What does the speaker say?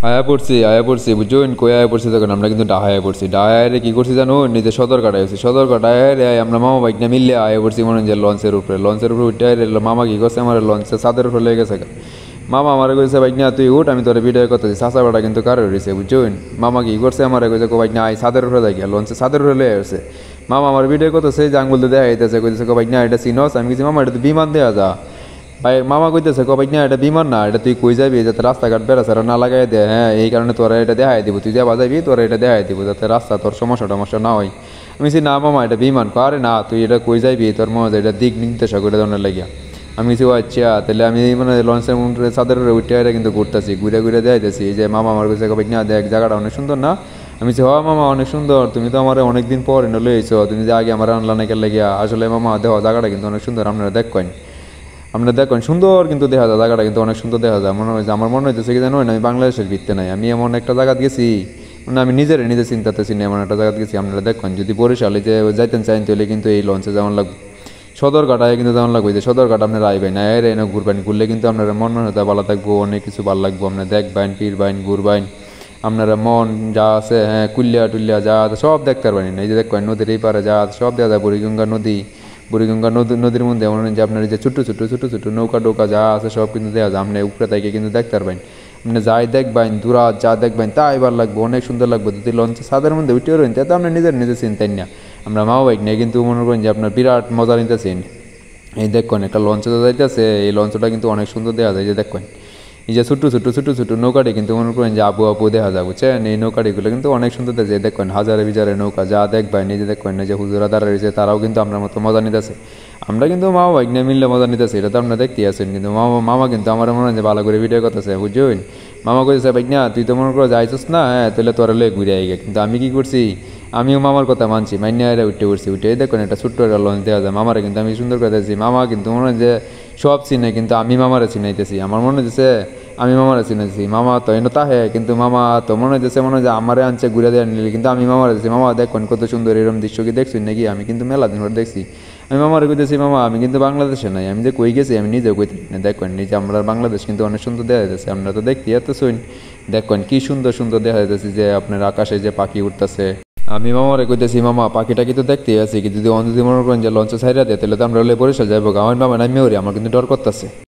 আয়া পড়ছি বুঝছেন কই আয়া পড়ছি তখন আমরা কিন্তু ডাহায়া পড়ছি ডাহায় কি করছি জানো নিজে সদর কাটাই হয়েছি সদর কাটায় আমরা মামা বাইক না মিললে আয়া পড়ছি মনে হয় যে লঞ্চের উপরে উঠে মামা কি করছে আমার লঞ্চের ছাদের উপরে লেগে গেছে মামা আমার কইছে বাইক না তুই উঠ আমি তোর ভিডিও করতেছি চাচা বেটা কিন্তু কারো রয়েছে বুঝছেন মামা কি করছে আমার কইছে বাইক না আই ছাদের উপরে যাই লঞ্চের ছাদের উপরে লেগে গেছে মামা আমার ভিডিও করতেছে যে আঙ্গুল দিয়ে দেখা যাইতেছে কইতেছে বাইক না এটা চিনস আমি কিছু মামা এটা তো বিমান দেওয়া যা ভাই মামা কইতেছে বাইক না এটা বিমান না এটা তুই কই যাবি যাতে রাস্তাঘাট বেড়াছাড়া না লাগাই দে হ্যাঁ এই কারণে তোরা এটা দেখাই দিব তুই যা বাজাবি তোরা এটা দেখাই দিব যাতে রাস্তা তোর সমস্যা না হয় আমি না মামা এটা বিমান আরে না তুই এটা কই যাবি তোর মজা এটা দিক নির্দেশক এটা ধরনের লাগিয়া আমি কিছু আচ্ছা তাহলে আমি মানে লঞ্চের চাঁদের উঠে কিন্তু ঘুরতেছি ঘুরে দেখাইতেছি যে মামা আমার কাছে বাইক না দেখ জায়গাটা অনেক সুন্দর না আমি হ মামা অনেক সুন্দর তুমি তো আমার অনেকদিন পর এনে লইছো তুমি যে আগে আমার আনলা নাকি লাগিয়া আসলে মামা দেহ জায়গাটা কিন্তু অনেক সুন্দর আপনারা দেখেন সুন্দর কিন্তু দেখা যায় জায়গাটা কিন্তু অনেক সুন্দর দেখা যায় মনে হয় আমার মনে হইতেছে কি জানো আমি বাংলাদেশের ভিত্তে নাই আমি এমন একটা জায়গা গেছি মানে আমি নিজে চিন্তাতেছি না এমন একটা জায়গা গেছি আপনারা দেখেন যদি বরিশালে যে যাইতেন চাইন তাহলে কিন্তু এই লঞ্চে যেমন লাগবে সদরঘাটায় কিন্তু যেমন লাগবে যে সদরঘাট আপনারা আইবেন এর এনে ঘুরবেন ঘুরলে কিন্তু আপনারা মন হতে ভালো থাকবো অনেক কিছু ভালো লাগবো আপনারা দেখবেন ফিরবেন ঘুরবেন আপনারা মন যা আছে হ্যাঁ কুল্লিয়া যা আছে সব দেখতে পারবেন এই যে দেখবেন নদীর এই পারে যা আছে সব দেখা যায় বুড়িগঙ্গা নদীর মধ্যে এমন যে আপনার যে ছোটো নৌকা যা আছে সব কিন্তু দেখা যায় আপনি উপরে থেকে কিন্তু দেখতে পারবেন আপনি যাই দেখবেন দূরা যা দেখবেন তাই এবার লাগবে অনেক সুন্দর লাগবে যদি লঞ্চে ছাদের মধ্যে উঠে রয়েন তা তো আপনি নিজে চিনতেন না আমরা মাও বাইক নিয়ে কিন্তু মনে করেন যে আপনার বিরাট মজা নিতেছেন এই দেখবেন একটা লঞ্চে তো যাইতেছে এই লঞ্চটা কিন্তু অনেক সুন্দর দেখা যায় যে দেখবেন এই যে ছোটো নৌকাটি কিন্তু মনে করেন যে আপু দেখা যায় বুঝছেন এই নৌকাটিগুলো কিন্তু অনেক সুন্দর দেখে দেখবেন হাজারে বিজারে নৌকা যা দেখবেন নিজে দেখবেন যে হুজুরা দাঁড়া রয়েছে তারাও কিন্তু আপনার মতো মজা নিতেছে আমরা কিন্তু মামা বাইক নিয়ে মিললে মজা নিতেছি এটা তো আপনারা দেখতেই আছেন কিন্তু মামা কিন্তু আমার মনে হয় যে ভালো করে ভিডিও করতেছে বুঝছেন মামা কইতেছে বাইক না তুই তো মনে করো যাইছিস না হ্যাঁ তাহলে তোরা লয়ে ঘুরে আই কিন্তু আমি কি করছি আমিও মামার কথা মানছি মাইনিয়া উঠে দেখুন একটা ছোট্ট একটা লঞ্চ দেওয়া যায় মামারে কিন্তু আমি সুন্দর করে দিয়েছি মামা কিন্তু মনে হয় যে সব চিনে কিন্তু আমি মামারে চিনাইতেছি আমার মনে হচ্ছে আমি মামারে চিনেছি মামা তো এনে তাহে কিন্তু মামা তো মনে হচ্ছে যে আমারে আনছে ঘুরে দেওয়া নিলে কিন্তু আমি মামারে দিচ্ছি মামা দেখুন কত সুন্দর এরকম দৃশ্য কি দেখছি নাকি আমি কিন্তু মেলা দিন পর দেখছি আমি মামারে কইতেছি মামা আমি কিন্তু বাংলাদেশে নাই আমি যে কই গেছি আমি নিজেও কইতে না দেখুন নিজে আমরা বাংলাদেশ কিন্তু অনেক সুন্দর দেখা যাচ্ছে আমরা তো দেখতে এত শুন দেখুন কি সুন্দর দেখা যাচ্ছে যে আপনার আকাশে যে পাখি উঠতেছে আমি মামারে কইতেছি মামা পাখিটা কিন্তু দেখতেই আছি কিন্তু যদি মনে করেন যে লঞ্চে ছাইরা দেয় তাহলে তো আমরা বরিশাল যাইবো আমার মামা নামিয়ে আমার কিন্তু ডর করতেছে।